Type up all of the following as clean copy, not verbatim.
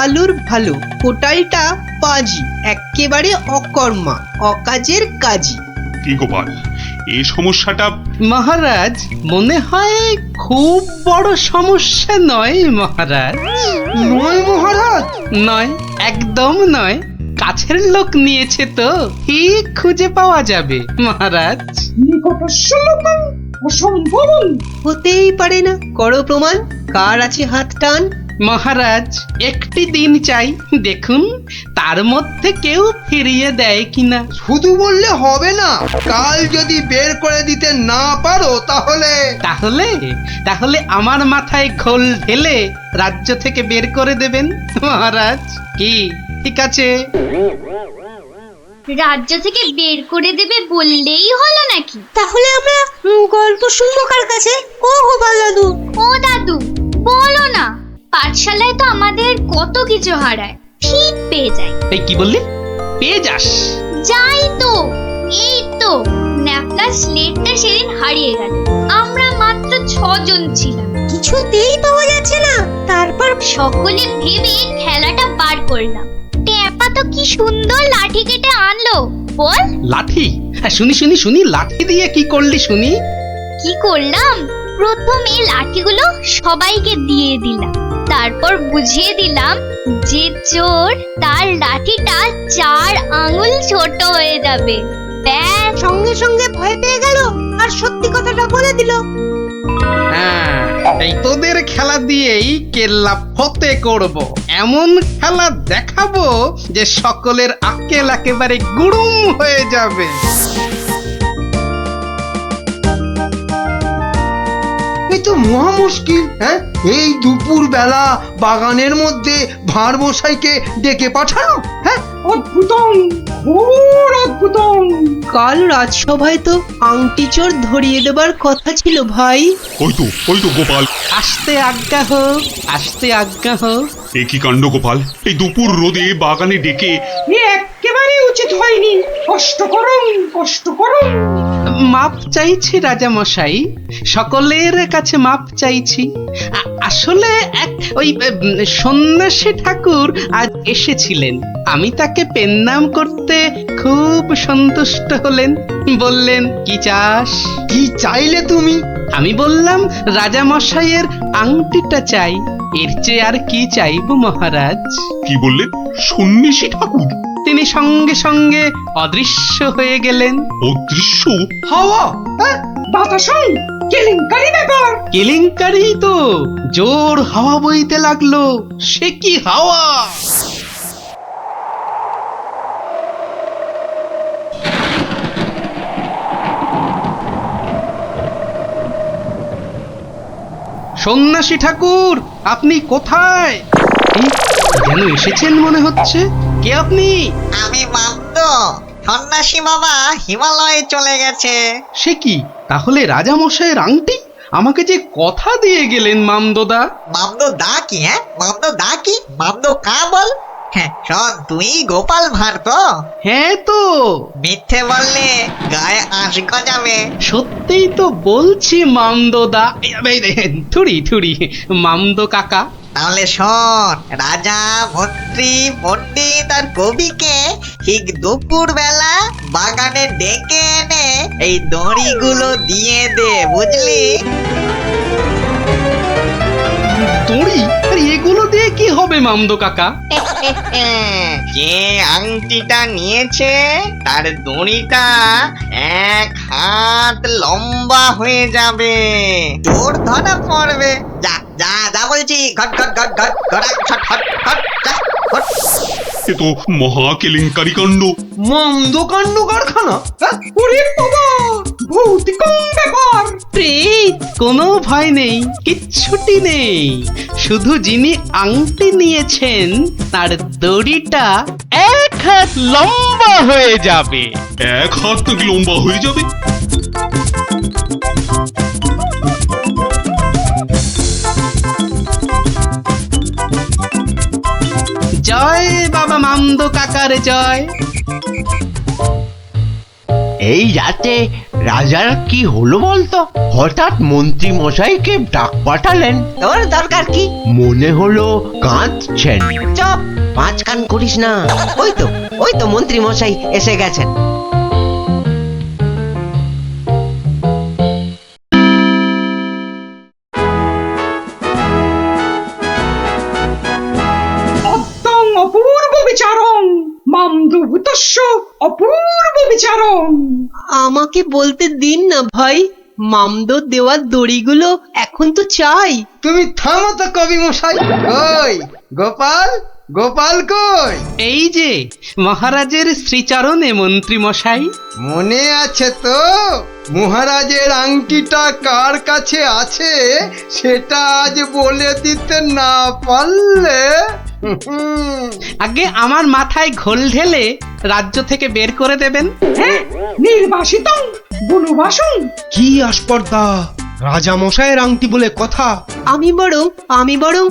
ভালুর ভালো, ওটাইটা পাজি, একেবারে অকর্মা, অকাজের কাজী। কি গোপাল, এই সমস্যাটা? মহারাজ, মনে হয় খুব বড় সমস্যা নয় মহারাজ। নয় মহারাজ? নয়, একদম নয়। কাছের লোক নিয়েছে তো ঠিক খুঁজে পাওয়া যাবে মহারাজ। হতেই পারে না, করো প্রমাণ। কার আছে হাত টান? মহারাজ, একটি দিন চাই, দেখুন তার মধ্যে কেউ ফিরিয়ে দেয় কিনা। শুধু বললে হবে না, কাল যদি বের করে দিতে না পারো তাহলে? তাহলে তাহলে আমার মাথায় ঘোল ঢেলে রাজ্য থেকে বের করে দেবেন মহারাজ। কি ঠিক আছে? রাজ্য থেকে বের করে দেবে বললেই হলো নাকি? তাহলে আমরা গল্প শুনবো কার কাছে? ও গোপাল দাদু। ও দাদু, বলো না। পাঠশালায় তো আমাদের কত কিছু হারায়, ঠিক পেয়ে যাই। এই কি বললি? পেয়ে যাস? যাই তো, এই তো ন্যাপলা স্লেটটা সেদিন হারিয়ে গেল। আমরা মাত্র 6 জন ছিলাম, কিছুতেই পাওয়া যাচ্ছে না। তারপর সকলে ভেবে খেলাটা বার করলাম। টেপা তো কি সুন্দর লাঠি কেটে আনলো, বল। লাঠি? হ্যাঁ, শুনি শুনি শুনি, লাঠি দিয়ে কি করলি শুনি? কি করলাম? প্রথমে লাঠিগুলো সবাইকে দিয়ে দিলাম, তারপর বুঝিয়ে দিলাম যে চোর তার লাঠিটা 4 আঙুল ছোট হয়ে যাবে। ব্যাস, সঙ্গে সঙ্গে ভয় পেয়ে গেল আর সত্যি কথাটা বলে দিল। হ্যাঁ, এই তোদের খেলা দিয়েই কেল্লা ফতে করব। এমন খেলা দেখাবো যে সকলের আক্কেল একেবারে গুড়ুম হয়ে যাবে। এই তো মহা মুশকিল। হ্যাঁ, এই দুপুর বেলা বাগানের মধ্যে ভাঁড় মশাইকে ডেকে পাঠানো। হ্যাঁ, অদ্ভুতম, ঘোর অদ্ভুতম। কাল রাজসভায় তো আংটি চোর ধরিয়ে দেবার কথা ছিল ভাই। ওই তো গোপাল। আসতে আজ্ঞা হোক, আসতে আজ্ঞা হোক। এ কি কাণ্ড গোপাল, এই দুপুর রোদে বাগানে ডেকে? একেবারে উচিত হয়নি। কষ্ট করুন, কষ্ট করুন। মাপ চাইছি রাজা মশাই, সকলের কাছে মাপ চাইছি। আসলে এক ওই সন্ন্যাসী ঠাকুর আজ এসেছিলেন। আমি তাকে পেন্নাম করতে খুব সন্তুষ্ট হলেন। বললেন, কি চাস? কি চাইলে তুমি? আমি বললাম, রাজা মশাইয়ের আংটিটা চাই। এর চেয়ে আর কি চাইব মহারাজ? কি বললেন? সন্ন্যাসী ঠাকুর? তিনি সঙ্গে সঙ্গে অদৃশ্য হয়ে গেলেন। অদৃশ্য? হাওয়া? বাতাসন, কেলেঙ্কারি ব্যাপার। কেলেঙ্কারি তো, জোর হাওয়া বইতে লাগলো। সে কি হাওয়া! সন্ন্যাসী ঠাকুর, আপনি কোথায়? এই, যেন এসেছেন মনে হচ্ছে। কে আপনি? আমি মামদ। সন্ন্যাসী বাবা হিমালয়ে চলে গেছে। সে কি, তাহলে রাজা মশাইয়ের আংটি? আমাকে যে কথা দিয়ে গেলেন মামদোদা। মামদ দা কি? হ্যাঁ, মামদ দা কি? মামদ কা বল? হ্যাঁ শোন, তুই গোপাল ভাঁড় তো? হ্যাঁ তো। মিথ্যে বললে গায়ে আঁশ গজাবে। সত্যিই তো বলছি মামদোদা। থুড়ি থুড়ি, মামদো কাকা। তাহলে শোন, রাজা, মন্ত্রী, পণ্ডিত আর কবিকে ঠিক দুপুর বেলা বাগানে ডেকে এনে এই দড়িগুলো দিয়ে দে, বুঝলি? দড়ি? আর এগুলো দিয়ে কি হবে মামদো কাকা? যে আংটিটা নিয়েছে তার দড়িটা 1 হাত লম্বা হয়ে যাবে। তোর ধরা পড়বে। যা যা যা বলছি, ঘট ঘট ঘট ঘট ঘট ঘট ঘট ঘট যা ঘট। এ তো মহা কেলেঙ্কারি কাণ্ড। মন্দ কাণ্ড কারখানা? ওরে বাবা, ভৌতিক ব্যাপার। প্রেত, কোনো ভয় নেই, কিচ্ছুটি নেই। শুধু যিনি আংটি নিয়েছেন তার দড়িটা 1 হাত লম্বা হয়ে যাবে। 1 হাত নাকি লম্বা হয়ে যাবে? জয় বাবা মামদো কাকার জয়। এই রাতে রাজার কি হলো বলতো? হঠাৎ মন্ত্রী মশাইকে ডাক পাঠালেন। তোর দরকার কি? মনে হলো কাঁদছেন। চপ, পাঁচ কান করিস না। ওই তো মন্ত্রী মশাই এসে গেছেন। অত্যং অপূর্ব বিচারং মামদভূতস্য অপূর্ব বিচারং। আমাকে বলতে দিন না ভাই, মামদো দেওয়ার দড়িগুলো এখন তো চাই। তুমি থামো তো কবি মশাই। কই গোপাল, গোপাল কই? এই যে মহারাজের শ্রীচরণে মন্ত্রী মশাই। মনে আছে তো মহারাজের আংটিটা কার কাছে আছে সেটা আজ বলে দিতে না পারলে আগে আমার মাথায় ঘোল ঢেলে রাজ্য থেকে বের করে দেবেন। হ্যাঁ, নির্বাসিতং বনবাসং। কি আস্পর্ধা, রাজা মশাইয়ের আংটি বলে কথা। আমি বরং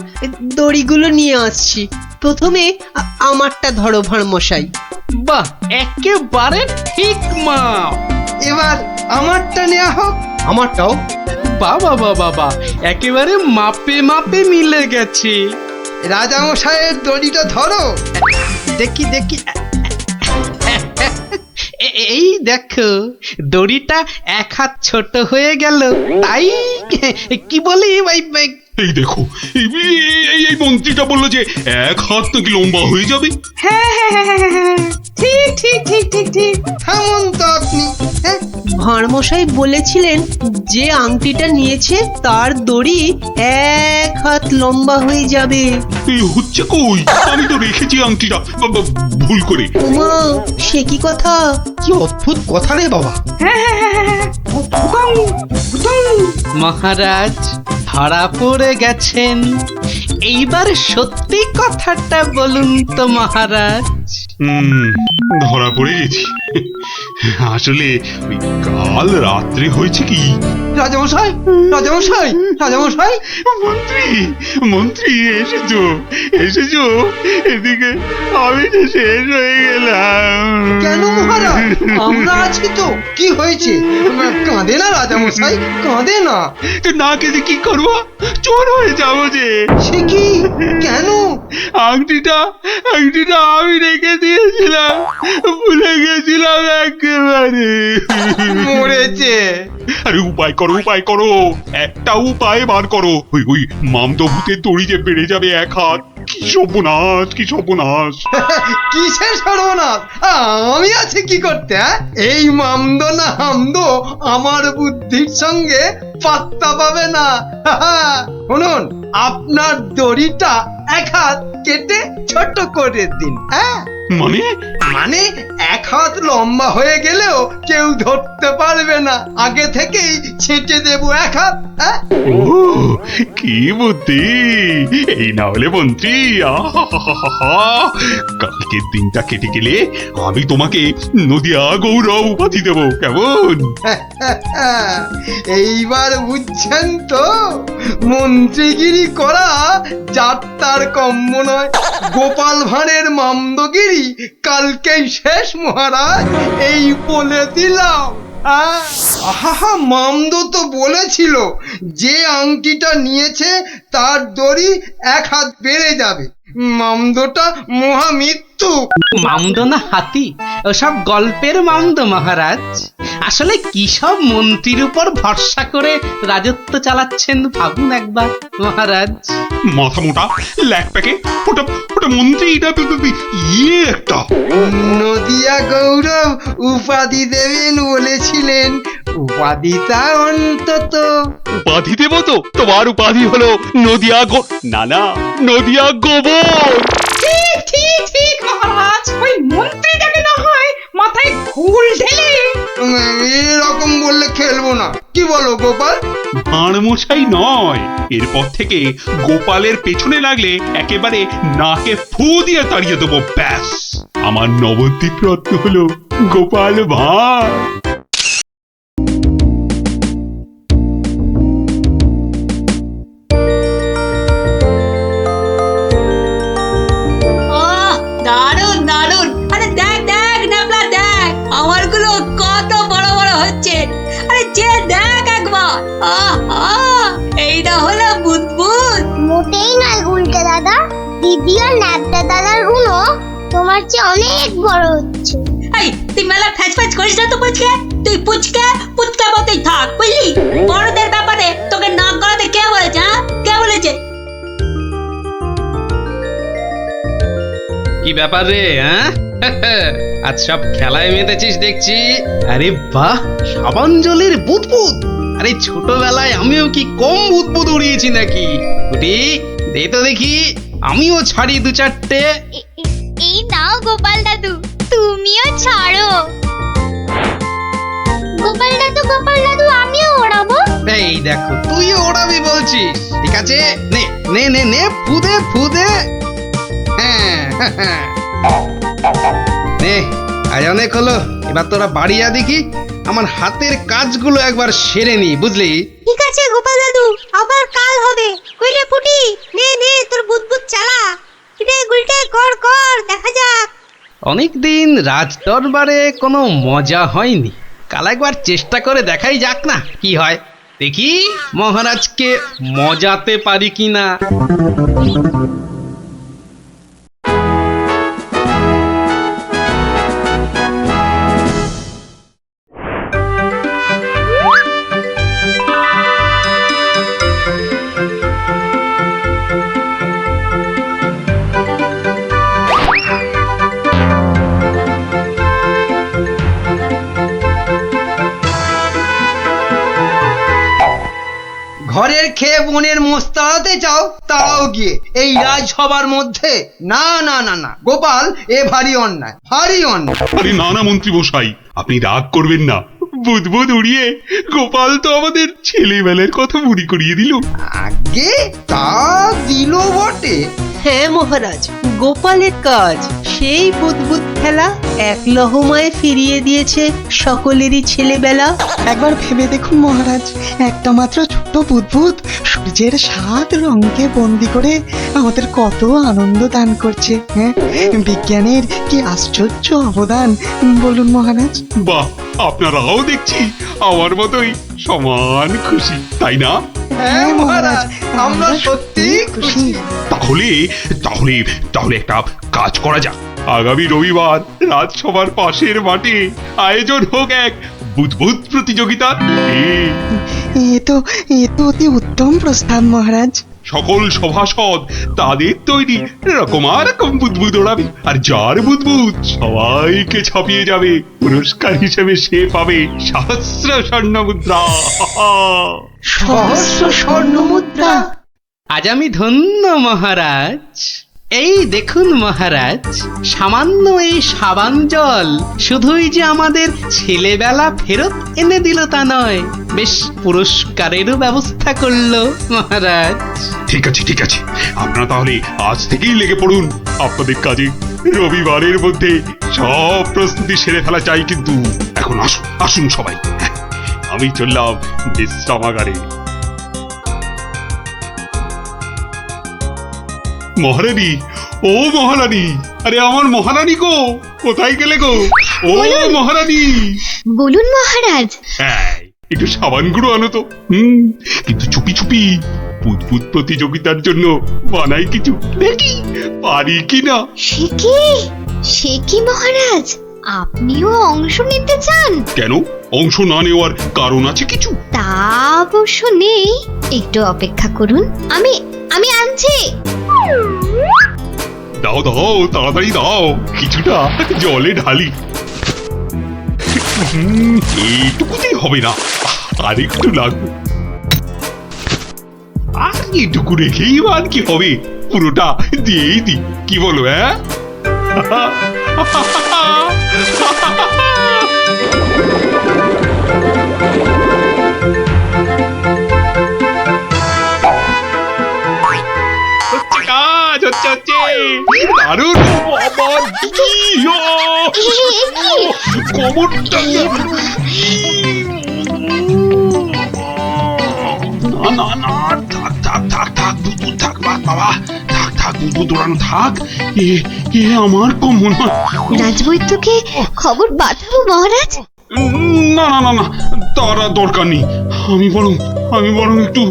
দড়িগুলো নিয়ে আসছি। প্রথমে আমারটা ধরো ভাঁড় মশাই। বাহ, একেবারে ঠিক মা। এবার আমারটা নেওয়া হোক। আমারটাও। বাবা বাবা, একেবারে মাপে মাপে মিলে গেছে। রাজামশাইয়ের দড়িটা ধরো। দেখি দেখি, এই দেখো দড়িটা এক হাত ছোট হয়ে গেল। তাই কি বলি এই দেখো, এই মন্ত্রীটা বললো যে এক হাত নাকি লম্বা হয়ে যাবে। হ্যাঁ, ঠিক ঠিক ঠিক ঠিক ঠিক। থামুন তো আপনি। হ্যাঁ, ভাঁড় মশাই বলেছিলেন যে আংটিটা নিয়েছে তার দড়ি এক হাত লম্বা হয়ে যাবে। এই হচ্ছে কই, আমি তো রেখেছি আংটিটা ভুল করে। ওমা, সে কি কথা! কি অদ্ভুত কথা রে বাবা। অদ্ভুতং অদ্ভুতং। মহারাজ ধরা পড়ে গেছেন। এইবার সত্যি কথাটা বলুন তো মহারাজ। ধরা পড়ে গেছি। আসলে ওই কাল রাত্রে হয়েছে কি, রাজামশাই, রাজামশাই, রাজামশাই। মন্ত্রী মন্ত্রী এসেছো, এসেছো এদিকে। আমি তো শেষ হয়ে গেলাম। কেন মহারাজ, আমরা আছি তো। কি হয়েছে? কাঁদে না রাজামশাই, কাঁদে না। তো না কেঁদে কি করবো, চোর হয়ে যাবো যে। সে কি? কেন? আংটিটা আমি রেখে দিয়েছিলাম, ভুলে গেছিলাম একেবারে। মরেছে। আরে উপায় করো, উপায় করো, একটা উপায় বার করো। ওই মামদভূতের দড়ি যে বেড়ে যাবে এক হাত। কি সর্বনাশ, কি সর্বনাশ। কিসের সর্বনাশ? আমি আছি কি করতে? এই মামদো না হামদো আমার বুদ্ধির সঙ্গে পাত্তা পাবে না। শুনুন, আপনার দড়িটা এক হাত কেটে ছোট করে দিন। হ্যাঁ, মানে এক হাত লম্বা হয়ে গেলেও কেউ ধরতে পারবে না। আগে থেকেই ছেঁটে দেবো এক হাত। হ্যাঁ, ও কি বুদ্ধি! এই না হলে মন্ত্রী, কালকের দিনটা কেটে গেলে আমি তোমাকে নদিয়া গৌরব উপাধি দেবো, কেমন? এইবার বুঝছেন তো, মন্ত্রীগিরি করা যাত্রার কম্য নয়। গোপাল ভাঁড়ের মামদগিরি কালকেই শেষ মহারাজ, এই বলে দিলাম। আহা, মামদো তো বলেছিল যে আংটিটা নিয়েছে তার দড়ি এক হাত বেড়ে যাবে। মামদোটা মহামৃত্যু। মামদো না হাতি, ওসব গল্পের মামদো মহারাজ। আসলে কি সব মন্ত্রীর উপর ভরসা করে রাজত্ব চালাচ্ছেন ভাবুন একবার মহারাজ। মাথা মোটা ল্যাক প্যাকে, ওটা মন্ত্রী, এটা ইয়ে একটা। নদিয়া গৌরব উপাধি দেবেন বলেছিলেন, উপাধিটা অন্তত। উপাধি দেবো তো? তোমার উপাধি হলো নদিয়া নদিয়া গোবর। ঠিক ঠিক ঠিক মহারাজ, ওই মন্ত্রীটাকে না হয় মাথায় ঘুল ঢেলে। এরকম বললে খেলবো না, কি বলো গোপাল? ভাঁড়মশাই নয়, এরপর থেকে গোপালের পেছনে লাগলে একেবারে নাকে ফু দিয়ে তাড়িয়ে দেবো, ব্যাস। আমার নবদ্বীপ রত্ন হলো গোপাল ভাঁড়। দারুন দারুন। আরে দেখ দেখ নাবলা, দেখ আমারগুলো কত বড় বড় হচ্ছে। দিদি আর ন্যাপটা দাদার গুলো তোমার চেয়ে অনেক বড় হচ্ছে। এই তুই মেলা ফ্যাচ ফ্যাচ করিস না তো পুচকে, তুই পুচকে পুচকে মতোই থাক বুঝলি। বড়দের ব্যাপারে তোকে নাক গলাতে কে বলেছে? হ্যাঁ কে বলেছে? কি ব্যাপার রে? হ্যাঁ আজ সব খেলায় মেতেছিস দেখছি। আরে বাহ, সাবান জলের বুদবুদ। আরে ছোটবেলায় আমিও কি কম বুদবুদ উড়িয়েছি নাকি? কুটি দে তো দেখি, আমিও ছাড়ি দু চারটে। এই নাও গোপাল দাদু, তুমিও ছাড়ো। গোপাল দাদু আমিও ওড়াবো। এই দেখো তুইও ওড়াবি বলছিস, ঠিক আছে নে নে নে নে, ফুদে ফুদে। হ্যাঁ নে, আজ অনেক হলো, এবার তোরা বাড়ি যা দেখি, আমার হাতের কাজগুলো একবার সেরে নি, বুঝলি? ঠিক আছে গোপাল দাদু, আবার কাল হবে। কইলে ফুটি নে নে তোর বুদবুদ চালা। কিরে গুলটে কর কর, দেখা যাক। অনেকদিন রাজ দরবারে কোনো মজা হয়নি, কাল একবার চেষ্টা করে দেখাই যাক না কি হয়। দেখি মহারাজকে মজাতে পারি কিনা। ঘরের খেয়ে বোনের মোষ তাড়াতে চাও, তাড়াও গিয়ে এই রাজসভার মধ্যে। না না না না গোপাল, এ ভারী অন্যায়, ভারী অন্যায়। আরে না না মন্ত্রী মশাই, আপনি রাগ করবেন না। বুদবুদ উড়িয়ে গোপাল তো আমাদের ছেলেবেলার কথা মনে করিয়ে দিল। আগে তা দিল বটে। হ্যাঁ মহারাজ, গোপালের কাজ সেই বুদবুদ খেলা এক লহমায় ফিরিয়ে দিয়েছে সকলেরই ছেলেবেলা। একবার ভেবে দেখুন মহারাজ, একটা মাত্র ছোট্ট বুদবুদ সূর্যের 7 রঙকে বন্দি করে আমাদের কত আনন্দ দান করছে। হ্যাঁ, বিজ্ঞানের কি আশ্চর্য অবদান বলুন মহারাজ। বাহ, আপনারাও দেখছি আমার মতোই সমান খুশি, তাই না? হ্যাঁ মহারাজ, আমরা সত্যি খুশি। তাহলে তাহলে তাহলে একটা কাজ করা যাক। আগামী রবিবার রাজসভার পাশের মাঠে আয়োজন হোক এক বুদবুদ প্রতিযোগিতা। এ তো অতি উত্তম প্রস্তাব মহারাজ। সকল সভাসদ তাদের তৈরি রকমারকম বুদবুদ ওড়াবে, আর যার বুদবুদ সবাইকে ছাপিয়ে যাবে, পুরস্কার হিসেবে সে পাবে সহস্র স্বর্ণ মুদ্রা। সহস্র স্বর্ণ মুদ্রা? আজ আমি ধন্য মহারাজ। এই দেখুন মহারাজ, সামান্য এই সাবান জল শুধুই যে আমাদের ছেলেবেলা ফেরত এনে দিল তা নয়, বেশ পুরস্কারেরও ব্যবস্থা করলো মহারাজ। ঠিক আছে ঠিক আছে, আপনারা তাহলে আজ থেকেই লেগে পড়ুন আপনাদের কাজে। রবিবারের মধ্যে সব প্রস্তুতি সেরে ফেলা চাই, কিন্তু এখন আসুন আসুন সবাই, আমি চললাম বিশ্রামাগারে। মহারানী, ও মহারানী, আরে আমার মহারানী গো, কোথায় গেলে গো? ও মহারানী। বলুন মহারাজ। হ্যাঁ, একটু সাবান গুঁড়ো আনো তো। কিন্তু চুপি চুপি, বুদবুদ প্রতিযোগিতার জন্য বানাই কিছু, দেখি পারি কিনা। সে কি মহারাজ, আপনিও অংশ নিতে চান? কেন, অংশ না নেওয়ার কারণ আছে কিছু? তা অবশ্য নেই, একটু অপেক্ষা করুন, আমি আনছি। দাও দাও, তাড়াতাড়ি দাও, কিছুটা জলে ঢালি। এইটুকুতেই হবে না, আর একটু লাগবে। আর এইটুকু রেখেই আর কি হবে, পুরোটা দিয়েই দি, কি বলো? হ্যাঁ কাজ হচ্ছে হচ্ছে, দারুণ। আবার কি কবরটা, না না না, থাক থাক থাক থাক, বুদবুদ থাক, বাবা থাক থাক, বুদবুদ উড়ানো থাক। এ আমার কম মনে হয়। রাজবৈদ্যকে খবর পাঠাবো মহারাজ? না না না না, তার দরকার নেই, আমি বরং একটু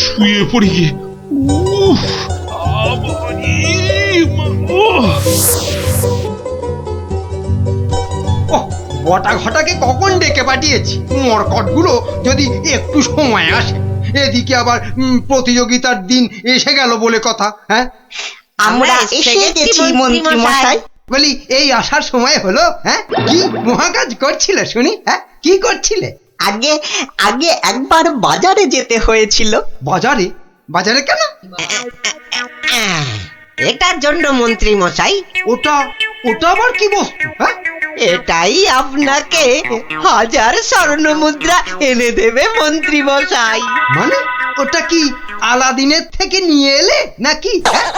শুয়ে পড়ি গিয়ে। ওহ, বটা ঘটাকে কখন ডেকে পাঠিয়েছি, মরকটগুলো যদি একটু সময় আসে। এদিকে আবার প্রতিযোগিতার দিন এসে গেল বলে কথা। হ্যাঁ, আমরা এসে গেছি মন্ত্রী মশাই। বলি এই আসার সময় হলো? হ্যাঁ, কি মহাকাজ করছিলে শুনি? হ্যাঁ, কি করছিলে? আগে আগে একবার বাজারে যেতে হয়েছিল। বাজারে? বাজারে কেন? এটার জন্য মন্ত্রী মশাই। ওটা ওটা আবার কি বস্তু? হ্যাঁ, এটাই আপনাকে 1000 স্বর্ণ মুদ্রা এনে দেবে মন্ত্রী মশাই। মানে ওটা কি আলাদিনের থেকে নিয়ে এলে নাকি? হ্যাঁ?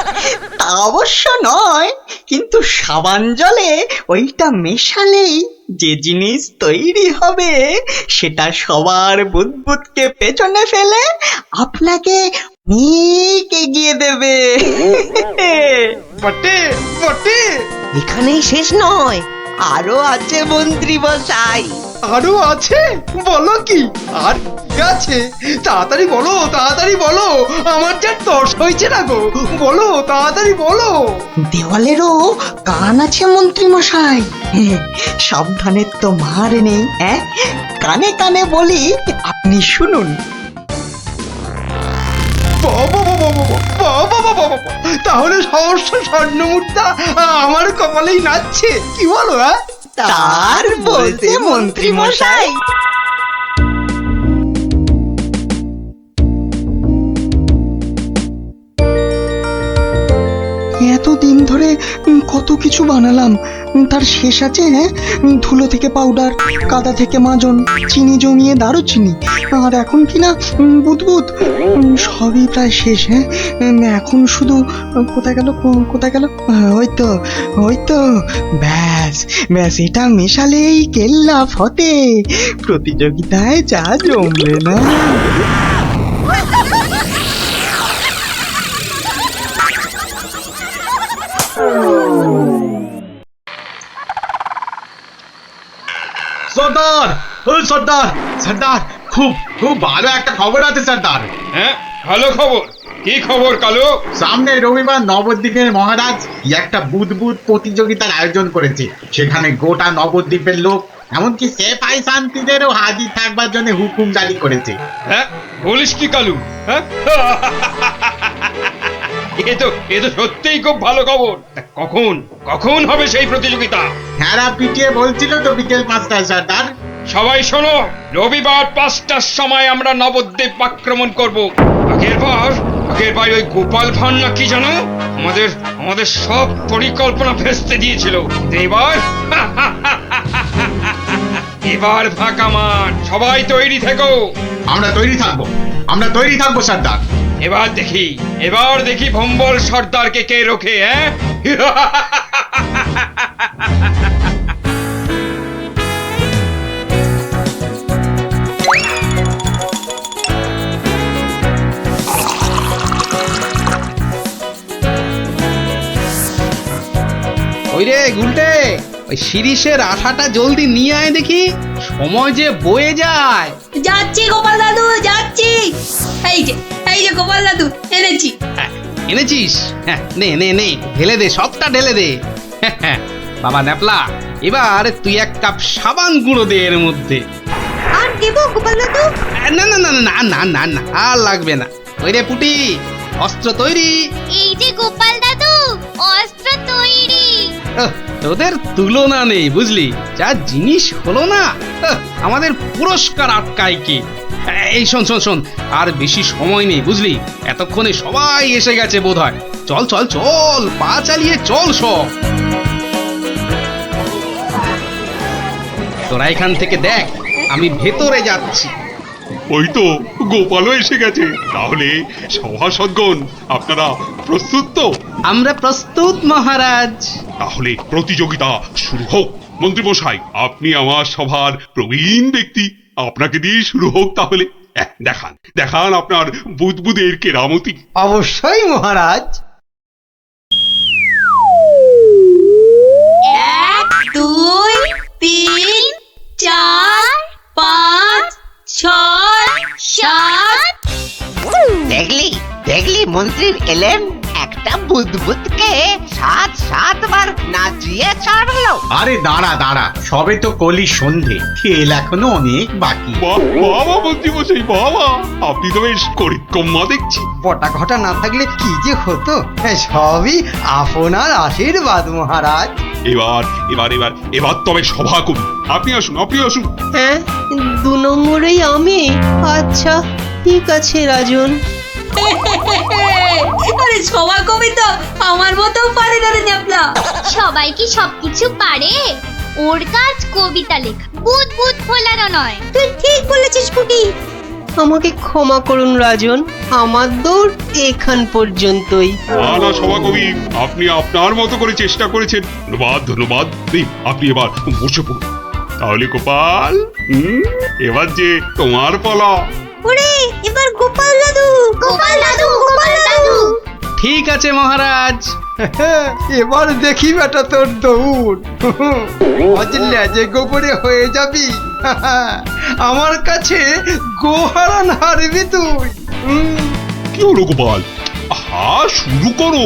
তা অবশ্য নয়, কিন্তু সাবান জলে ওইটা মেশালেই যে জিনিস তৈরি হবে সেটা সবার বুদবুদকে পেছনে ফেলে আপনাকে অনেক এগিয়ে দেবে। বটে বটে। এখানেই শেষ নয়, আরো আছে মন্ত্রী মশাই। আরো আছে? বলো কি আর কি আছে? তাড়াতাড়ি বলো, তাড়াতাড়ি বলো, আমার যা তর্স হয়েছে না গো, বলো তাড়াতাড়ি বলো। দেওয়ালেরও কান আছে মন্ত্রী মশাই। সাবধানে তো মার নেই। কানে কানে বলি, আপনি শুনুন। তাহলে সহস্র স্বর্ণ মুদ্রা আমার কপালেই নাচছে, কি বলো? হ্যাঁ, তার বলতে মন্ত্রী মশাই। এতদিন ধরে কত কিছু বানালাম, তার শেষ আছে? হ্যাঁ, ধুলো থেকে পাউডার, কাদা থেকে মাজন, চিনি জমিয়ে দারুচিনি, আর এখন কিনা বুদবুদ। সবই প্রায় শেষ। হ্যাঁ, এখন শুধু কোথায় গেল, কোথায় গেল? ওই তো ব্যাস ব্যাস, এটা মেশালেই কেল্লা ফতে। প্রতিযোগিতায় যা জমবে না। সর্দার, ও সর্দার, সর্দার, খুব খুব ভালো একটা খবর আছে সর্দার। হ্যাঁ, ভালো খবর? কি খবর কালু? সামনে রবিবার নবদ্বীপের মহারাজ কি একটা বুদবুদ প্রতিযোগিতার আয়োজন করেছে। সেখানে গোটা নবদ্বীপের লোক, এমনকি সেফাই শান্তিদেরও হাজির থাকবার জন্য হুকুম জারি করেছে। হ্যাঁ, বলিস কি কালু? হ্যাঁ, এ তো সত্যিই খুব ভালো খবর। তা কখন কখন হবে সেই প্রতিযোগিতা? হ্যাঁ, পিটিয়ে বলছিল তো বিকেল 5টায় সর্দার। সবাই শোনো, রবিবার 5টার সময় আমরা নবদ্বীপ আক্রমণ করব। আগের বার ওই গোপাল ভাঁড় না কি জানো, আমাদের সব পরিকল্পনা ভেস্তে দিয়েছিল। এবার ফাঁকা মাঠ, সবাই তৈরি থেকো। আমরা তৈরি থাকবো সর্দার। এবার দেখি ভম্বল সর্দারকে কে রোখে। হ্যাঁ, ওই রে গুলটে, ওই শিরিষের আঠাটা জলদি নিয়ে আয় দেখি, সময় যে বয়ে যায়। যাচ্ছি গোপাল দাদু, যাচ্ছি। এই যে গোপাল দাদু, এনেছি। এনেছিস? হ্যাঁ, নে নে নে, ঢেলে দে, সবটা ঢেলে দে। বাবা ন্যাপলা, এবার তুই 1 কাপ সাবান গুঁড়ো দে এর মধ্যে। আর দেবো গোপাল দাদু? না না না না না না না, আর লাগবে না। ওই রে পুটি, অস্ত্র তৈরি? এই যে গোপাল দাদু, অস্ত্র তৈরি। তোদের তুলনা নেই বুঝলি, যা জিনিস হলো না, আমাদের পুরস্কার আটকায় কি। এই শোন শোন শোন, আর বেশি সময় নেই বুঝলি, এতক্ষণে সবাই এসে গেছে বোধহয়। চল চল চল, পা চালিয়ে চল সব। তোরা এখান থেকে দেখ, আমি ভেতরে যাচ্ছি। ওই তো গোপালও এসে গেছে। তাহলে সভাসদগণ, আপনারা প্রস্তুত তো? আমরা প্রস্তুত মহারাজ। তাহলে প্রতিযোগিতা শুরু হোক। মন্ত্রী মশাই, আপনি আমার সভার প্রবীণ ব্যক্তি, আপনাকে দিয়ে শুরু হোক তাহলে। দেখান আপনার বুদবুদের কেরামতি। অবশ্যই মহারাজ। 1 2 3 4 5 6 7। দেখলি মন্ত্রীর এলেম, একটা বুদবুদকে 7 বার দিয়ে ছাড়লো। আরে দাঁড়া দাঁড়া, সবে তো কলি সন্ধে, খেল এখনো অনেক বাকি। বাবা মন্ত্রী মশাই, বাবা আপনি তো বেশ করিকম্মা দেখছি। বটা ঘটা না থাকলে কি যে হতো, সবই আপনার আশীর্বাদ মহারাজ। এবার এবার এবার এবার তবে সভা করি। আপনি আসুন, আপনি আসুন। হ্যাঁ, 2 নম্বরেই আমি। আচ্ছা ঠিক আছে রাজন। আরে সবার কবি তো আমার মতো পারে না রে ন্যাপলা। সবাই কি সবকিছু পারে? ওর কাজ কবিতা লেখা, বুদ বুদ ফোলানো নয়। তুই ঠিক বলেছিস পুটি। আমাকে ক্ষমা করুন রাজন, আমার দৌড় এখান পর্যন্তই। না না সভাকবি, আপনি আপনার মতো করে চেষ্টা করেছেন, ধন্যবাদ ধন্যবাদ। আপনি এবার বসে পড়ুন। তাহলে গোপাল, এবার যে তোমার পালা। ওরে এবার গোপাল দাদু, গোপাল দাদু, গোপাল দাদু। ঠিক আছে মহারাজ। এবার দেখি বেটা তোর দৌড়, আজ লেজে গোবরে হয়ে যাবি। আমার কাছে গোহারান হারবি তুই। কি হলো গোপাল? আহা, শুরু করো।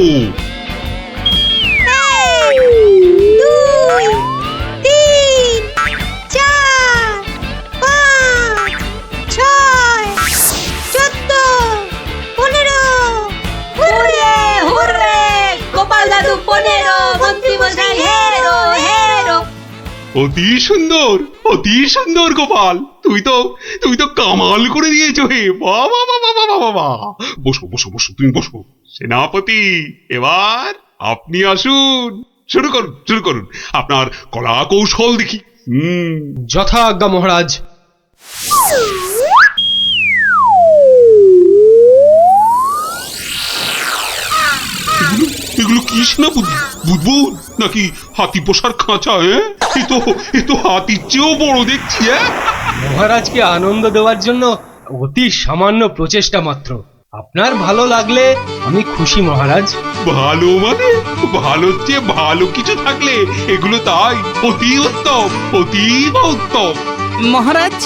2 3 4 5 6 14 15। হুররে হুররে, গোপাল দাদু 15, মন্ত্রী মশাই হেরো হেরো। অতি সুন্দর, অতি সুন্দর গোপাল, তুমি তো কামাল করে দিয়েছো। হে বাবা বাবা বাবা বাবা, বসো বসো বসো, তুমি বসো। সেনাপতি, এবার আপনি আসুন, শুরু করুন শুরু করুন আপনার কলা কৌশল দেখি। যথা আজ্ঞা মহারাজ। এগুলো কি সেনাপতি? বুদবুদ নাকি হাতি পোষার খাঁচা? এ তো হাতির চেয়েও বড় দেখছি। মহারাজকে আনন্দ দেওয়ার জন্য অতি সামান্য প্রচেষ্টা মাত্র। আপনার ভালো লাগলে আমি খুশি মহারাজ। ভালো মানে? ভালোর চেয়ে ভালো কিছু থাকলে এগুলো তাই অতি উত্তম, অতীব উত্তম। মহারাজ,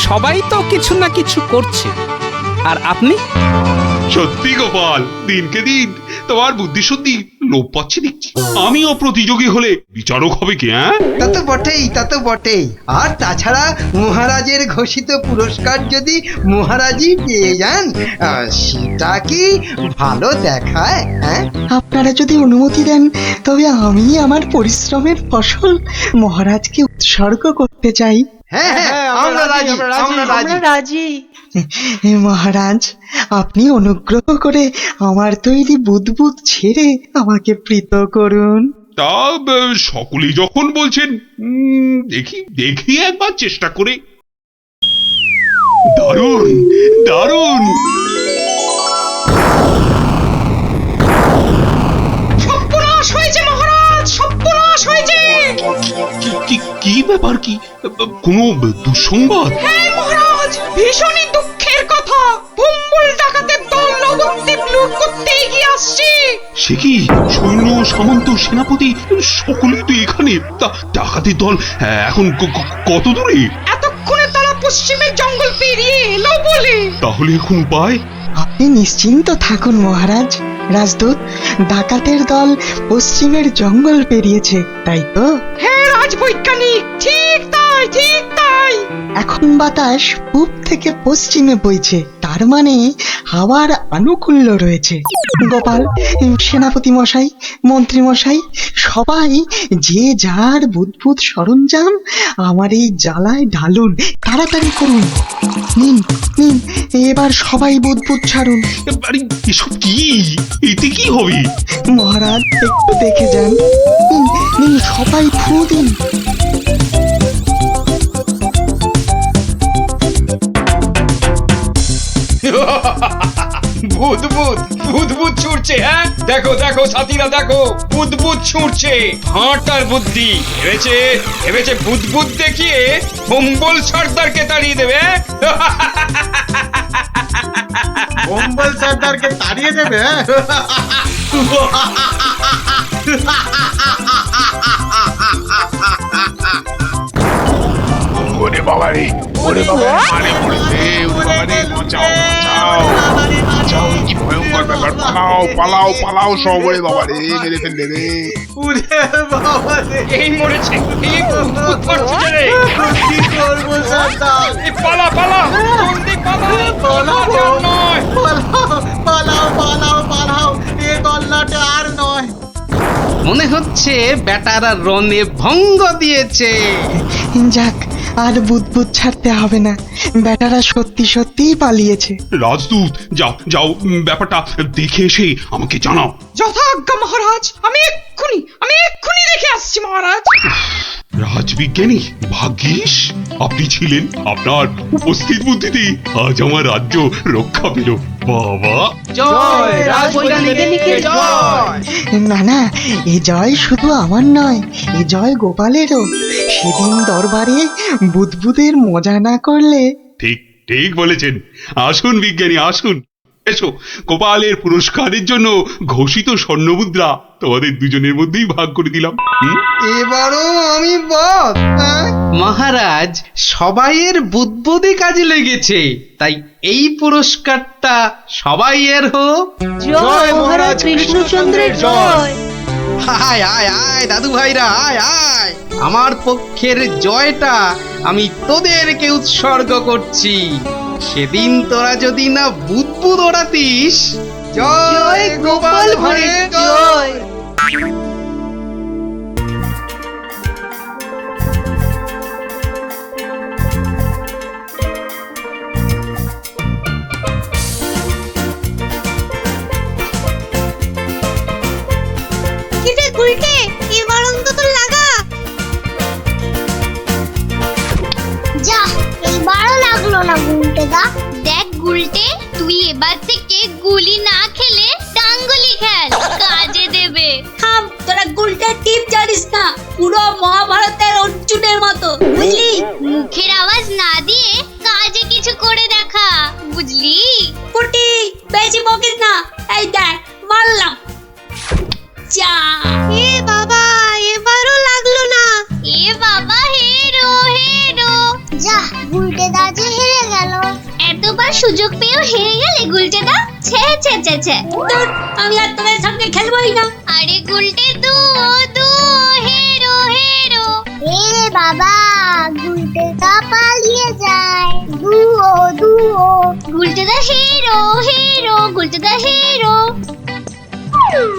সবাই তো কিছু না কিছু করছে, আর আপনি? সত্যি গোপাল, দিনকে দিন তোমার বুদ্ধি শুদ্ধি লোপ পাচ্ছে দেখছি। আমিও প্রতিযোগী হলে বিচারক হবে কি? তা তো বটেই, তা তো বটেই। আর তাছাড়া মহারাজের ঘোষিত পুরস্কার যদি মহারাজই পেয়ে যান, সেটা কি ভালো দেখায়? হ্যাঁ, আপনারা যদি অনুমতি দেন তবে আমি আমার পরিশ্রমের ফসল মহারাজকে উৎসর্গ করতে চাই। হ্যাঁ হ্যাঁ, আমরা রাজি, আমরা রাজি। রাজি। মহারাজ, আপনি অনুগ্রহ করে আমার তৈরি বুদবুদ ছেড়ে আমাকে প্রীত করুন। তা সকলেই যখন বলছেন, দেখি দেখি একবার চেষ্টা করে। দারুণ দারুণ। সর্বনাশ হয়েছে মহারাজ, সর্বনাশ হয়েছে। কি ব্যাপার? কি কোনো দুঃসংবাদ? হ্যাঁ মহারাজ, ভীষণই দুঃখের কথা। ভুম্বুল ডাকাতের দল নবদ্বীপ লুট করতে এগিয়ে আসছে। সে কি? সৈন্য সামন্ত সেনাপতি সকলেই তো এখানে। তা ডাকাতের দল এখন কত দূরে? এতক্ষণে তারা পশ্চিমের জঙ্গল পেরিয়ে এলো বলে। তাহলে এখন উপায়? আপনি নিশ্চিন্ত থাকুন মহারাজ। রাজদূত, ডাকাতের দল পশ্চিমের জঙ্গল পেরিয়েছে, তাই তো? হ্যাঁ রাজবৈজ্ঞানিক, ঠিক তাই, ঠিক তাই। এখন বাতাস পূব থেকে পশ্চিমে বইছে, তার মানে হাওয়ার আনুকূল্য রয়েছে। গোপাল, সেনাপতি মশাই, মন্ত্রী মশাই, সবাই যে যার বুদবুদ সরঞ্জাম আমার এই জ্বালায় ঢালুন, তাড়াতাড়ি করুন। নিন নিন, এবার সবাই বুদবুদ ছাড়ুন। এসব কি? এতে কি হবে? মহারাজ একটু দেখে যান। নিন নিন, সবাই ফু দিন। বুদবুদ বুদবুদ ছুটছে। হ্যাঁ দেখো দেখো সাথীরা, দেখো বুদবুদ ছুটছে। হাঁটার বুদ্ধি ভেবেছে, ভেবেছে বুদবুদ দেখিয়ে ভম্বল সর্দারকে তাড়িয়ে দেবে। ভম্বল সর্দারকে তাড়িয়ে দেবে? ওরে বাবা রে, ওরে বাবা, মারে পড়েছে। ওরে বাবা রে, বাঁচাও বাঁচাও বাঁচাও, কি ভয়ঙ্কর ব্যাপার। পালাও পালাও পালাও সব ওরে বাবা রে মেরে ফেলবে রে উরে বাবা রে এই মরেছে এই ভূত মারছে রে কি করবো সর্দার এই পালা পালা জলদি পালা পালাও। আর নয় পালাও পালাও পালাও এ গল্লাটা আর নয়। মনে হচ্ছে বেটারা রনে ভঙ্গ দিয়েছে। যাক আর বুদবুদ ছাড়তে হবে না, বেটারা সত্যি সত্যিই পালিয়েছে। রাজদূত যাও যাও ব্যাপারটা দেখে এসে আমাকে জানাও। যথাজ্ঞা মহারাজ, আমি এক্ষুনি দেখে আসছি মহারাজ। রাজবিজ্ঞানী ভাগ্যিস আপনি ছিলেন, আপনার উপস্থিত বুদ্ধিতেই আজ আমার রাজ্য রক্ষা পেল। বাবা জয় রাজবৈজ্ঞানিকের জয়। না না, এ জয় শুধু আমার নয়, এ জয় গোপালেরও। সেদিন দরবারে বুদবুদের মজা না করলে। ঠিক ঠিক বলেছেন। আসুন বিজ্ঞানী আসুন, এসো। গোপালের পুরস্কারের জন্য ঘোষিত স্বর্ণমুদ্রা তোমাদের দুজনের মধ্যেই ভাগ করে দিলাম। এবারও আমি বাদ। মহারাজ সবাইয়ের বুদ্বুদে কাজে লেগেছে, তাই এই পুরস্কারটা সবাইয়ের হোক। জয় মহারাজ কৃষ্ণচন্দ্রের জয়। আয় আয় আয় দাদু ভাইরা আয় আয়, আমার পক্ষের জয়টা আমি তোদেরকে উৎসর্গ করছি। সেদিন তোরা যদি না বুদবুদ ওড়াতিস। জয় গোপাল ভাঁড়ের জয়। কিরে গুলটে, এবার অন্তত লাগা। যা, এইবারও লাগলো না গুলটে দা। দেখ গুলটে, তুই এবার থেকে গুলি না খেলে ডাঙ্গুলি খেল, কাজে দেবে। থাম, তোরা গুলটার টিপ জানিস না, পুরো মহাভারতের অর্জুনের মতো, বুঝলি? মুখের আওয়াজ না দিয়ে কাজে কিছু করে দেখা, বুঝলি? পুটি, বেশি বকিস না। এই দেখ, মারলাম। যা। এ বাবা, এবারও লাগলো না। এ বাবা, হেরো হেরো। যা, গুলটে দা যে হেরে গেল। এতবার সুযোগ পেয়েও হেরে গেলে গুলটে দা? ছে ছে ছে ছে। ধুর, আমি আর তোদের সঙ্গে খেলবোই না। আরে গুলটে দু হেরো হেরো। এ বাবা, গুলটে দা পালিয়ে যায়। দুও গুলটে দা হেরো হেরো, গুলটে দা হেরো।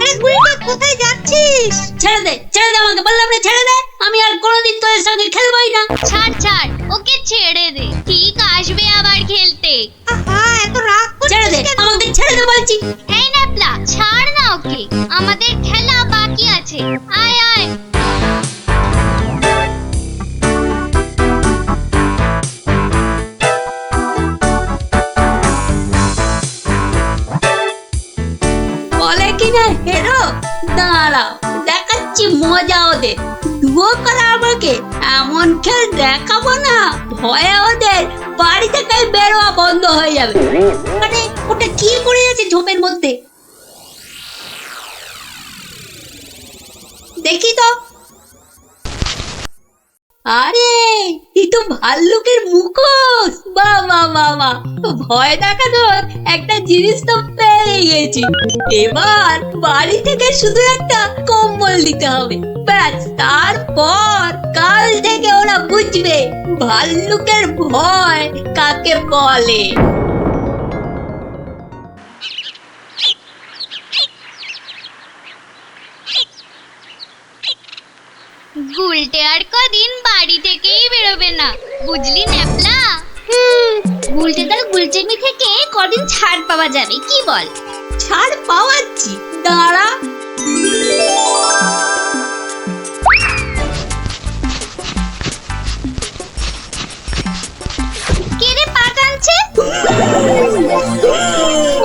আরে গুলটে, কোথায় যাচ্ছিস? ছেড়ে দে আমাকে, বললাম না ছেড়ে দে। আমি আর কোনোদিন তোদের সঙ্গে খেলবোই না। ছাড়, ওকে ছেড়ে দে, ঠিক আসবে আবার খেলতে। এত রাগ ছেড়ে দে আমাকে, ছেড়ে দে বলছি। এই ন্যাপলা, ছাড় না ওকে, আমাদের খেলা বাকি আছে। আয় আয়। বলে কিনা হেরো, দাঁড়াও দেখাচ্ছি মজা ওদের। ডুবো করা আমাকে, এমন খেল দেখাবো না, ভয়ে ওদের বাড়ি থেকে বেরোয়া বন্ধ হয়ে যাবে। মানে ওটা কি করে আছে ঝোপের মধ্যে, দেখি তো। আরে এই তো ভাল্লুকের মুখোশ। বাহ বাহ বাহ বাহ, ভয় দেখানোর একটা জিনিস তো পেয়ে গেছি। এবার বাড়ি থেকে শুধু একটা কম্বল দিতে হবে, ব্যাস। তারপর কাল থেকে ওরা বুঝবে ভাল্লুকের ভয় কাকে বলে। গুলটে আর কদিন বাড়ি থেকেই বেরোবে না, বুঝলি ন্যাপলা? গুলটে তার গুলচেমি থেকে কদিন ছাড় পাওয়া যাবে, কি বল? ছাড় পাওয়াচ্ছি, দাঁড়া। কে রে পা টানছে?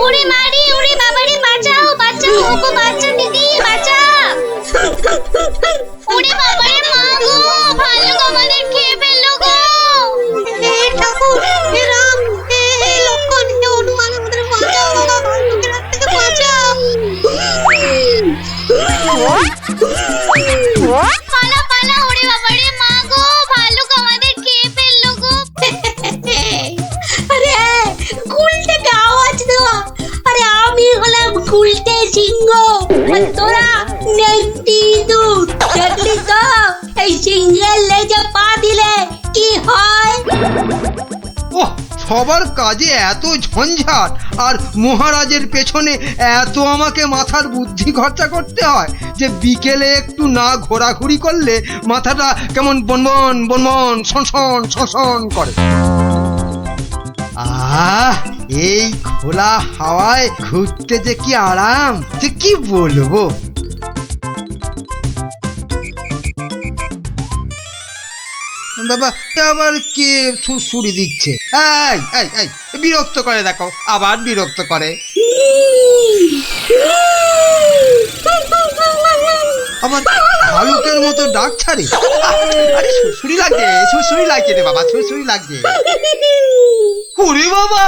ওরে মারি, ওরে বাবারে, বাঁচাও বাঁচাও, ওগো বাঁচা দিদি, বাঁচা। ওরে বাবারে, মা গো, ভাল্লুক আমাদের খেয়ে ফেললো গো। হে ঠাকুর, হে রাম, হে লক্ষণ, হে হনুমান, আমাদের বাঁচাও বাবা, ভাল্লুকের হাত থেকে বাঁচাও। পালা পালা, ওরে বাবারে, মা গো, ভাল্লুক আমাদের খেয়ে ফেললো গো। আরে গুলটাকে আওয়াজ দেওয়া, আরে আমি হলাম গুলটে। বিড়ালের লেজে পা দিলে কি হয়? ওহ, সবার কাজে এত ঝঞ্ঝাট আর মহারাজের পেছনে এত আমাকে মাথার বুদ্ধি খরচা করতে হয় যে বিকেলে একটু না ঘোরাঘুরি করলে মাথাটা কেমন বনবন বনবন শনশন শনশন করে। এই খোলা হাওয়ায় ঘুরতে যে কি আরাম, যে কি বলবো। বাবা আবার কে সুরসুরি দিচ্ছে? এই এই এই বিরক্ত করে, দেখো আবার বিরক্ত করে। আমার ভালুকের মতো ডাক ছাড়ে। আরে সুরসুরি লাগে, সুরসুরি লাগে রে বাবা, সুরসুরি লাগে। ওরে বাবা,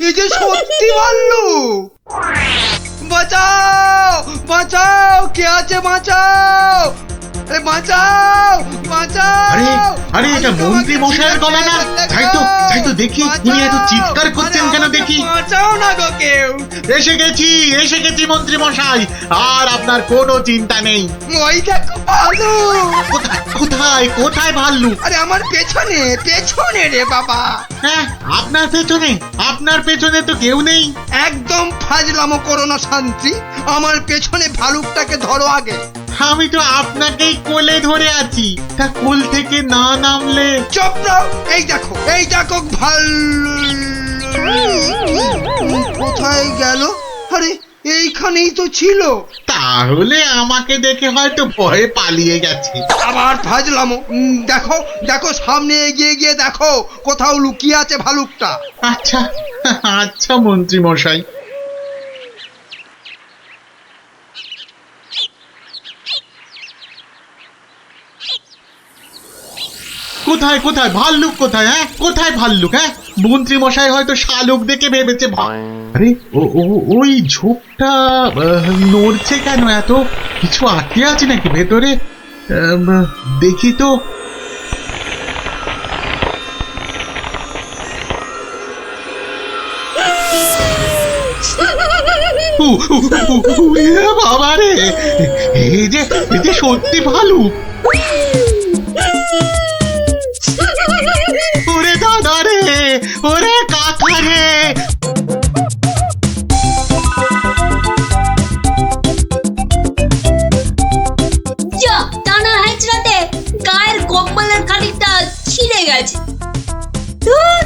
এই যে সত্যি ভাল্লুক! বাঁচাও বাঁচাও, কে আছে বাঁচাও, আরে বাঁচাও বাঁচাও। আরে আরে, এটা মন্ত্রী মশাইয়ের গলা না? যাই তো দেখি, উনি এত চিৎকার করছেন কেন দেখি। বাঁচাও না গো কেউ। এসে গেছি মন্ত্রী মশাই, আর আপনার কোনো চিন্তা নেই। ওই দেখো ভাল্লুক। কোথায় কোথায় ভাল্লুক? আরে আমার পেছনে পেছনে রে বাবা। হ্যাঁ, আপনার পেছনে তো কেউ নেই। একদম ফাজলামো করো না শান্তি, আমার পেছনে ভালুকটাকে ধরো আগে। আমি তো আপনাকেই কোলে ধরে আছি, তা কোল থেকে না নামলে। চুপ রাও, এই দেখো ভাল্লুক কোথায় গেল? আরে এইখানেই তো ছিল। তাহলে আমাকে দেখে হয়তো ভয়ে পালিয়ে গেছে। আবার ফাজলামো। দেখো দেখো, সামনে এগিয়ে গিয়ে দেখো কোথাও লুকিয়ে আছে ভালুকটা। আচ্ছা আচ্ছা মন্ত্রী মশাই। কোথায় কোথায় ভাল্লুক? কোথায়? হ্যাঁ, কোথায় ভাল্লুক? হ্যাঁ, মন্ত্রী মশাই হয়তো শালুক দেখে ভেবেছে। আরে ওই ঝোপটা নড়ছে কেন? এত কিছু আটকে আছে নাকি ভেতরে? দেখি তো। বাবা রে, এই যে সত্যি ভালুক। ওরে দাদা রে, ওরে কাকা রে। যা টানা হেঁচড়াতে গায়ের কম্বলের খানিকটা ছিঁড়ে গেছে। ধুর।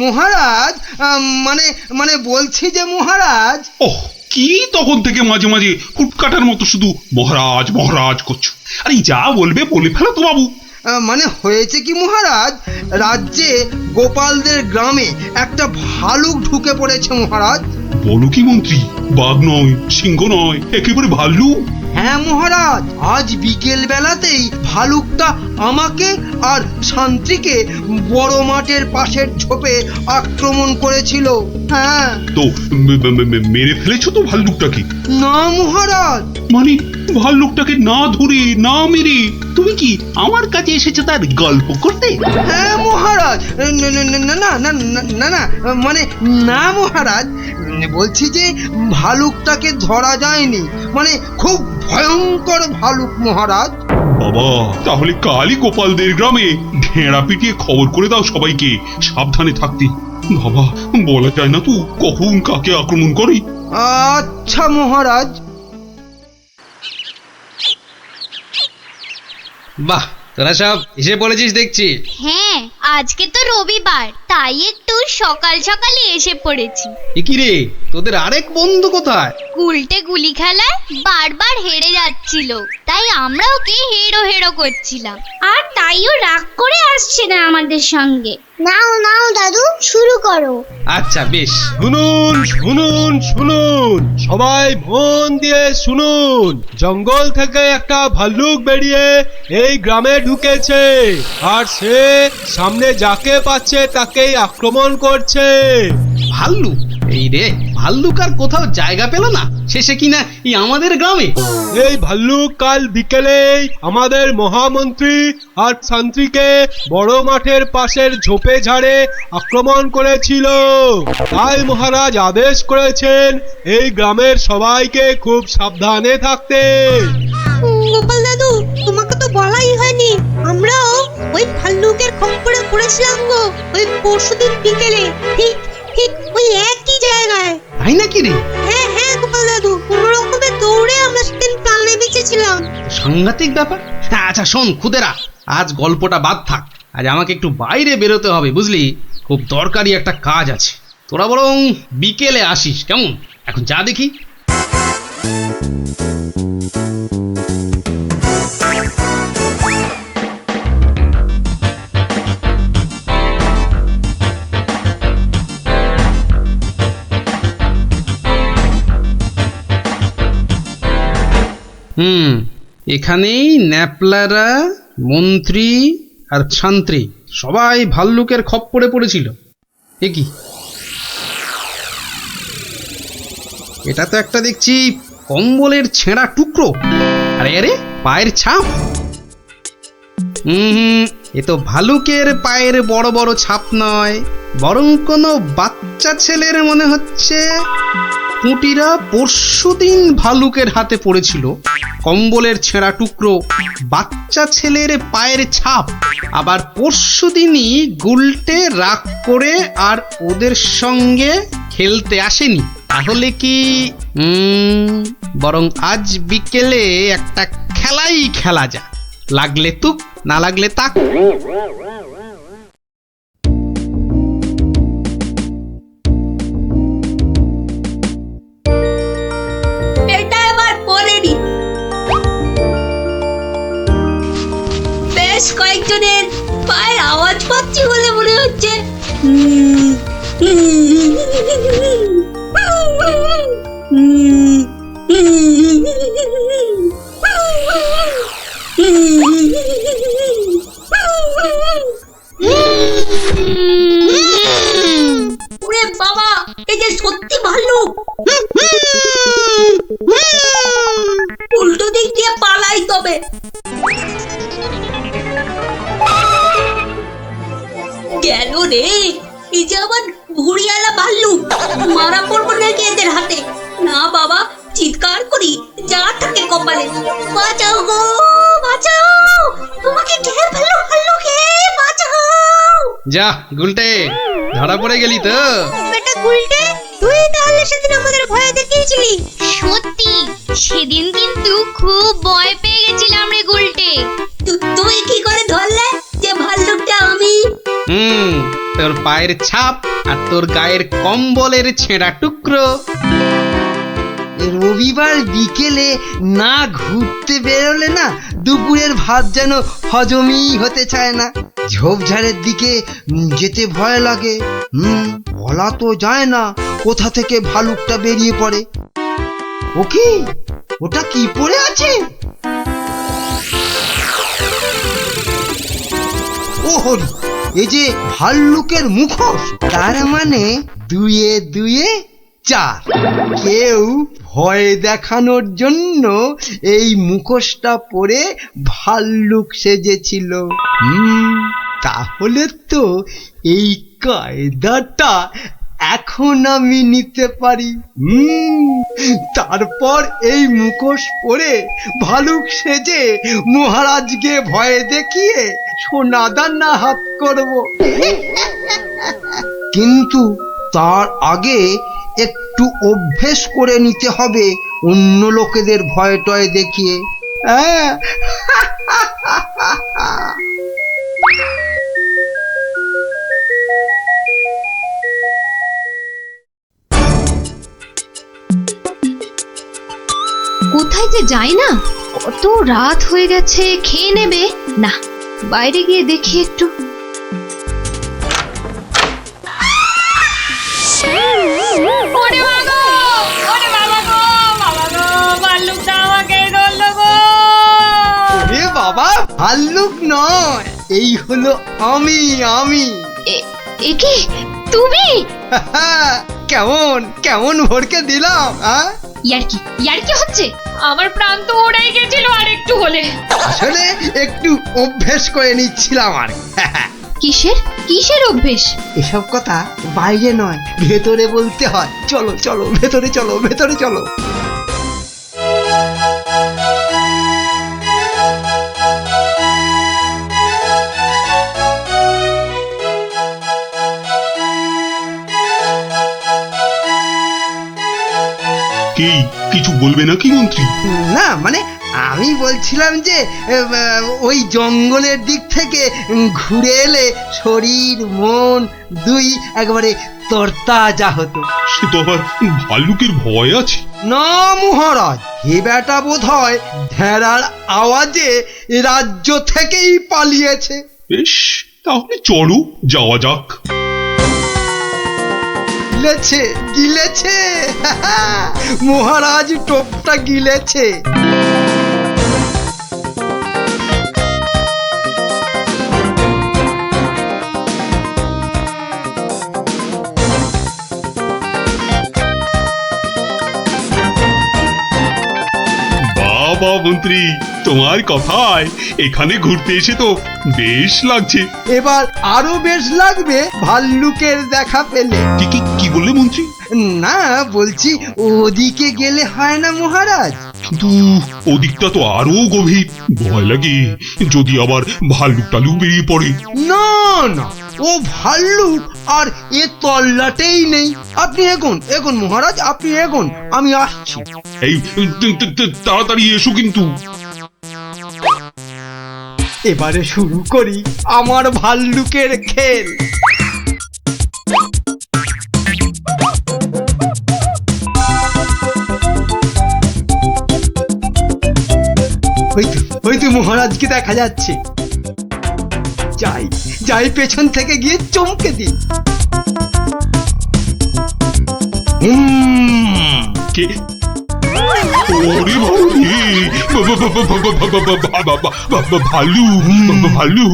মহারাজ, মানে বলছি যে মহারাজ। ওহ, কি তখন থেকে মাঝে মাঝে হুটকাটার মতো শুধু মহারাজ মহারাজ করছো? আরে যা বলবে বলে ফেলো তো বাবু। মানে হয়েছে কি মহারাজ, রাজ্যে গোপালদের গ্রামে একটা ভালুক ঢুকে পড়েছে মহারাজ। বলো কি মন্ত্রী? বাঘ নয়, সিংহ নয়, একেবারে ভাল্লুক? হ্যাঁ মহারাজ, আজ বিকেল বেলাতেই ভালুকটা আমাকে আর শান্তিকে বড় মাঠের পাশের ঝোপে আক্রমণ করেছিল। হ্যাঁ। তো মেরে ফেলেছো তো ভাল্লুকটাকে? না মহারাজ। মানে ভাল্লুকটাকে না ধরে না মেরে তুমি কি আমার কাছে এসেছো তার গল্প করতে? হ্যাঁ মহারাজ। না মানে না মহারাজ, বলছি যে ভালুকটাকে ধরা যায়নি, মানে খুব ভয়ঙ্কর ভালুক মহারাজ। বাবা, তাহলে কালই গোপালদের গ্রামে ঢেঁড়া পিটিয়ে খবর করে দাও সবাইকে সাবধানে থাকতে। বাবা, বলা যায় না তো কখন কাকে আক্রমণ করে। আচ্ছা মহারাজ। বাহ, তোরা সব এসে পড়েছিস দেখছি। হ্যাঁ, আজকে তো রবিবার, তাই একটু সকাল সকালে এসে পড়েছি। কি রে, তোদের আরেক বন্ধু কোথায়? উল্টে গুলি খেলায় বারবার হেরে যাচ্ছিল, তাই আমরা ওকে হেরো হেরো করছিলাম, আর তাইও রাগ করে আসছে না আমাদের সঙ্গে। নাও নাও দাদু, শুরু করো। আচ্ছা বেশ। শুনুন শুনুন শুনুন, সবাই মন দিয়ে শুনুন। জঙ্গল থেকে একটা ভাল্লুক বেরিয়ে এই গ্রামে ঢুকেছে, আর সে সামনে যাকে পাচ্ছে তাকেই আক্রমণ করছে। ভাল্লুক? এই রে, ভাল্লুক আর কোথাও জায়গা পেল না, শেষে কিনা এই আমাদের গ্রামে। এই ভাল্লুক কাল বিকেলেই আমাদের মহামন্ত্রী আর শান্ত্রীকে বড় মাঠের পাশের ঝোপে ঝাড়ে আক্রমণ করেছিল। তাই মহারাজ আদেশ করেছেন এই গ্রামের সবাইকে খুব সাবধানে থাকতে। গোপাল দাদু, তোমাকে তো বলাই হয়নি, আমরাও ওই ভাল্লুকের খপ্পরে পড়েছিলাম গো, ওই পরশুদিন বিকেলে, ঠিক ঠিক ওই একই জায়গায়। তাই নাকি রে? হ্যাঁ হ্যাঁ গোপাল দাদু, কোনো রকমে দৌড়ে আমরা সেদিন প্রাণে বেঁচেছিলাম। সাংঘাতিক ব্যাপার। হ্যাঁ আচ্ছা শোন খুদেরা, আজ গল্পটা বাদ থাক, আজ আমাকে একটু বাইরে বেরোতে হবে বুঝলি, খুব দরকারি একটা কাজ আছে। তোরা বরং বিকেলে আসিস কেমন? এখন যা দেখি। এখানেই ন্যাপলারা, মন্ত্রী আর শান্ত্রী সবাই ভাল্লুকের খপ্পরে পড়েছিল। এ কি, এটা তো একটা দেখছি কম্বলের ছেঁড়া টুকরো। আরে আরে, পায়ের ছাপ। এ তো ভালুকের পায়ের বড় বড় ছাপ নয়, বরং কোনো বাচ্চা ছেলের মনে হচ্ছে। খুঁটিরা পরশুদিন ভালুকের হাতে পড়েছিল, কম্বলের ছেঁড়া টুকরো, বাচ্চা ছেলের পায়ের ছাপ। আবার পরশুদিনই গুলটে রাগ করে আর ওদের সঙ্গে খেলতে আসেনি। তাহলে কি বরং আজ বিকেলে একটা খেলাই খেলা যায়, লাগলে তুক না লাগলে তাক। এটা এবার পরেনি। বেশ কয়েকজনের পায়ের আওয়াজ পাচ্ছি বলে মনে হচ্ছে। ওরে বাবা, এই যে সত্যি ভাল্লুক। উল্টো দিক দিয়ে পালাই তবে। গেল রে, এই যে আবার ঘুড়িয়ালা ভাল্লুক। মারা পড়বো নাকি এদের হাতে? না বাবা, চিৎকার করি যা থাকে কপালে। বাঁচাও গো, বাঁচাও, তোমাকে ঘের ফেললো ভাল্লুকে, বাঁচাও। যা গুলটে, ধরা পড়ে গেলি তো। বেটা গুলটে, তুই তাহলে সেদিন আমাদের ভয় দেখিয়েছিলি। সত্যি, সেদিন কিন্তু খুব ভয় পেয়ে গেছিলাম রে গুলটে। তুই কি করে ধরলে যে ভাল্লুকটা আমি? তোর পায়ের ছাপ আর তোর গায়ের কম্বলের ছেঁড়া টুকরো। রবিবার বিকেলে না ঘুরতে বেরোলে না দুপুরের ভাত যেন হজমই হতে চায় না। ঝোপঝাড়ের দিকে যেতে ভয় লাগে। বলা তো যায় না কোথা থেকে ভালুকটা বেরিয়ে পড়ে। ও কি, ওটা কি পড়ে আছে? ও হরি, এই যে ভাল্লুকের মুখোশ। তার মানে দুয়ে দুয়ে চার। কেউ ভয় দেখানোর জন্য এই মুখোশটা পরে ভাল্লুক সেজেছিল। তাহলে তো এই কায়দাটা এখন আমি নিতে পারি। তারপর এই মুখোশ পরে ভালুক সেজে মহারাজকে ভয় দেখিয়ে সোনাদানা হাত করব। কিন্তু তার আগে একটু অভ্যেস করে নিতে হবে অন্য লোকেদের ভয় টয় দেখিয়ে। কোথায় যে যাই না, কত রাত হয়ে গেছে, খেয়ে নেবে না, বাইরে গিয়ে দেখি একটু। বাবা, ভাল্লুক নয়, এই হলো আমি। এ কি তুমি? কেমন কেমন ভরকে দিলাম হ্যাঁ? ইয়ার্কি হচ্ছে? আমার প্রাণ তো ওড়াই গেছিল আর একটু হলে। আসলে একটু অভ্যেস করে নিচ্ছিলাম আর কিসের অভ্যেস? এসব কথা বাইরে নয়, ভেতরে বলতে হয়। চলো চলো, ভেতরে চলো, ভেতরে চলো। কি কিছু বলবে নাকি মন্ত্রী? না মানে আমি বলছিলাম যে ওই জঙ্গলের দিক থেকে ঘুরে এলে শরীর মন দুই একবারে তরতাজা হতো। সে তো আবার ভাল্লুকের ভয় আছে। না মহারাজ, এ বেটা বোধ হয় ঢেড়ার আওয়াজে রাজ্য থেকেই পালিয়েছে। বেশ, তাহলে চলো যাওয়া যাক। গিলেছে মহারাজ, টোপটা গিলেছে। বাবা মন্ত্রী, তোমার কথায় এখানে ঘুরতে এসে তো বেশ লাগছে। এবার আরো বেশ লাগবে ভাল্লুকের দেখা পেলে। কি বললে মন্ত্রী? না বলছি ওদিকে গেলে হয় না মহারাজ? কিন্তু ওদিকটা তো আরো গভীর, ভয় লাগে যদি আবার ভাল্লুক টালুক বেরিয়ে পড়ে। না না, ও ভাল্লুক আর এ তল্লাটেই নেই। আপনি এগোন মহারাজ, আপনি এগোন, আমি আসছি। এই তাড়াতাড়ি এসো কিন্তু। এবারে শুরু করি আমার ভাল্লুকের খেল। হয়তো মহারাজকে দেখা যাচ্ছে। যাই পেছন থেকে গিয়ে চমকে দিই। ভালু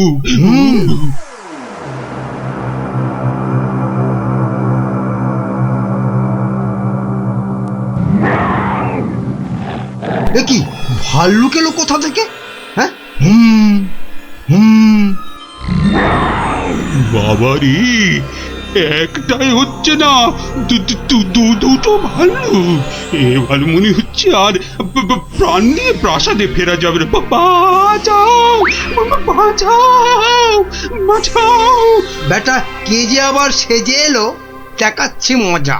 কি ভাল্লুক এলো কোথা থেকে? হ্যাঁ, বাবারি, একটাই হচ্ছে না, দুটো ভাল্লুক। এবার মনে হচ্ছে আর প্রাণ নিয়ে প্রাসাদে ফেরা যাবে না। বাঁচাও বাঁচাও বাঁচাও! বেটা কে যে আবার সেজে এলো, দেখাচ্ছি মজা।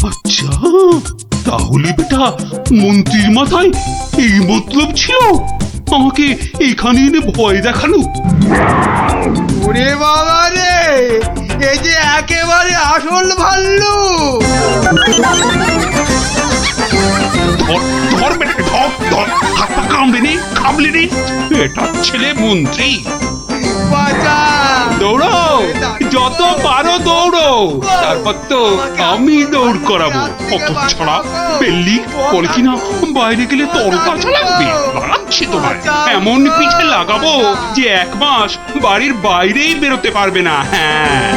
আচ্ছা, তাহলে বেটা মন্ত্রীর মাথায় এই মতলব ছিল আমাকে এখানে এনে ভয় দেখানো। ওরে বাবা রে, এই যে একেবারে আসল ভাল্লুক। ধর বেটা, ধর, হাত পা কামড়ে নে। এটা ছেলে মন্ত্রী। দৌড়ো, যত পারো দৌড়ো, তারপর তো আমি দৌড় করাবো। কত ছাড়া বেল্লি বলে কিনা বাইরে গেলে তরতাজা লাগবে। বাড়াচ্ছি তোমার, এমন পিঠে লাগাবো যে 1 মাস বাড়ির বাইরেই বেরোতে পারবে না। হ্যাঁ,